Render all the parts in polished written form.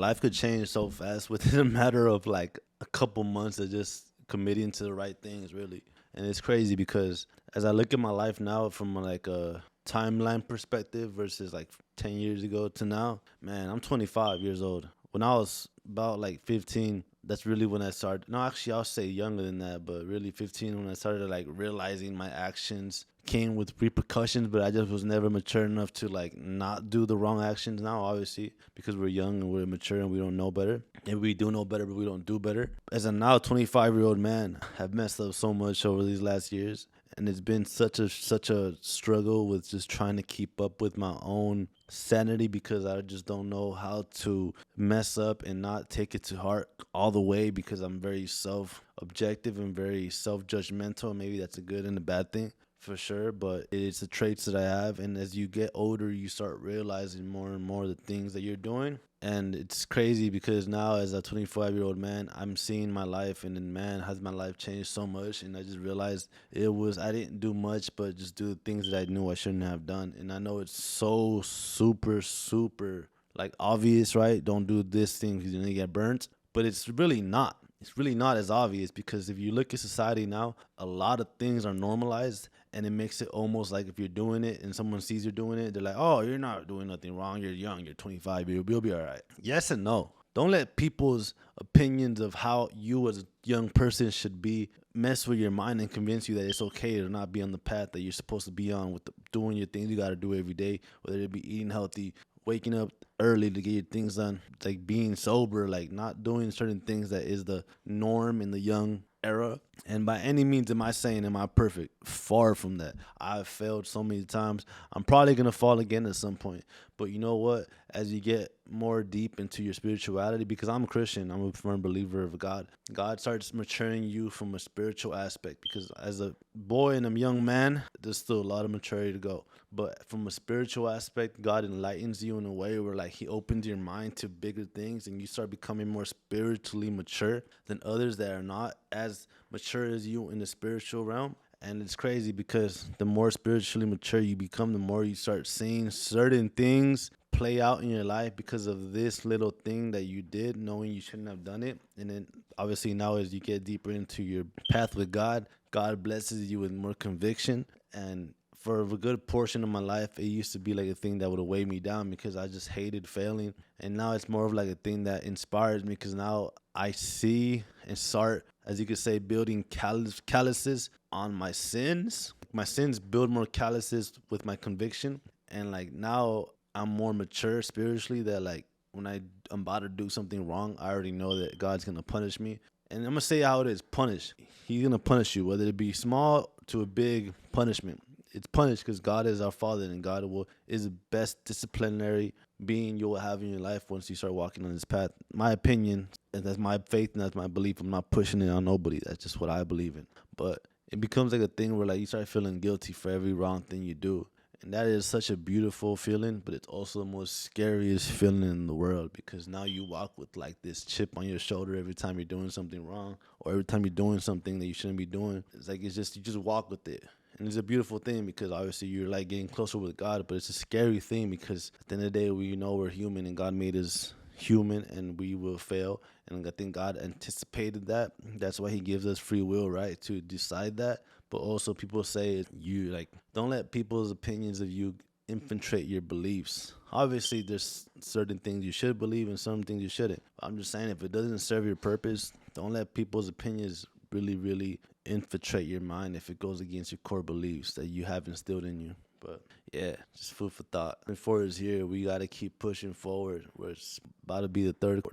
life could change so fast within a matter of like a couple months of just committing to the right things, really. And it's crazy because as I look at my life now from like a timeline perspective versus like 10 years ago to now, man, I'm 25 years old. When I was about like 15, that's really when I started. No, actually, I'll say younger than that, but really 15 when I started like realizing my actions came with repercussions, but I just was never mature enough to like not do the wrong actions now, obviously, because we're young and we're mature and we don't know better. And we do know better, but we don't do better. As a now 25-year-old man, I've messed up so much over these last years. And it's been such a struggle with just trying to keep up with my own sanity because I just don't know how to mess up and not take it to heart all the way because I'm very self objective and very self judgmental. Maybe that's a good and a bad thing for sure, but it's the traits that I have. And as you get older, you start realizing more and more the things that you're doing. And it's crazy because now, as a 25-year-old man, I'm seeing my life, and then man, has my life changed so much. And I just realized I didn't do much, but just do things that I knew I shouldn't have done. And I know it's so super, super like obvious, right? Don't do this thing because you're gonna get burnt. But it's really not. It's really not as obvious because if you look at society now, a lot of things are normalized and it makes it almost like if you're doing it and someone sees you're doing it, they're like, oh, you're not doing nothing wrong. You're young. You're 25. You'll be all right. Yes and no. Don't let people's opinions of how you as a young person should be mess with your mind and convince you that it's okay to not be on the path that you're supposed to be on with doing your things you got to do every day, whether it be eating healthy, waking up early to get your things done, like being sober, like not doing certain things that is the norm in the young era. And by any means am I saying am I perfect? Far from that. I've failed so many times. I'm probably gonna fall again at some point. But you know what? As you get more deep into your spirituality, because I'm a Christian, I'm a firm believer of God. God starts maturing you from a spiritual aspect. Because as a boy and a young man, there's still a lot of maturity to go. But from a spiritual aspect, God enlightens you in a way where like He opens your mind to bigger things, and you start becoming more spiritually mature than others that are not as mature as you in the spiritual realm. And it's crazy because the more spiritually mature you become, the more you start seeing certain things play out in your life because of this little thing that you did, knowing you shouldn't have done it. And then obviously now as you get deeper into your path with God, God blesses you with more conviction. And for a good portion of my life, it used to be like a thing that would weigh me down because I just hated failing. And now it's more of like a thing that inspires me because now I see and start, as you could say, building calluses on my sins. My sins build more calluses with my conviction. And like now I'm more mature spiritually that like when I'm about to do something wrong, I already know that God's going to punish me. And I'm going to say how it is, punish. He's going to punish you, whether it be small to a big punishment. It's punished because God is our Father, and God is the best disciplinary being you will have in your life once you start walking on this path. My opinion, and that's my faith, and that's my belief. I'm not pushing it on nobody. That's just what I believe in. But it becomes like a thing where like you start feeling guilty for every wrong thing you do. And that is such a beautiful feeling, but it's also the most scariest feeling in the world because now you walk with like this chip on your shoulder every time you're doing something wrong or every time you're doing something that you shouldn't be doing. It's like you just walk with it. And it's a beautiful thing because obviously you're like getting closer with God, but it's a scary thing because at the end of the day, we know we're human and God made us human and we will fail. And I think God anticipated that. That's why He gives us free will, right, to decide that. But also people say you like don't let people's opinions of you infiltrate your beliefs. Obviously, there's certain things you should believe and some things you shouldn't. I'm just saying if it doesn't serve your purpose, don't let people's opinions really infiltrate your mind if it goes against your core beliefs that you have instilled in you. But yeah, just food for thought. Before it's here, we gotta keep pushing forward. Where it's about to be third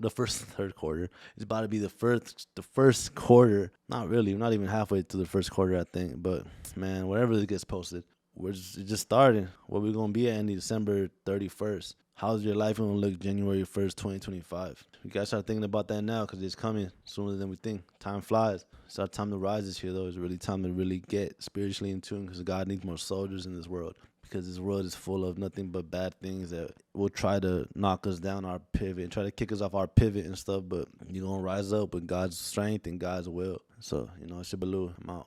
quarter. It's about to be the first quarter. Not really. We're not even halfway to the first quarter, I think. But man, wherever it gets posted, it's just starting. Where we gonna be at in December 31st? How's your life gonna look January 1st, 2025? You guys start thinking about that now because it's coming sooner than we think. Time flies. It's our time to rise this year, though. It's really time to really get spiritually in tune because God needs more soldiers in this world. Because this world is full of nothing but bad things that will try to knock us down our pivot and try to kick us off our pivot and stuff. But you're going to rise up with God's strength and God's will. So, it's your DaLifeOfLou. I'm out.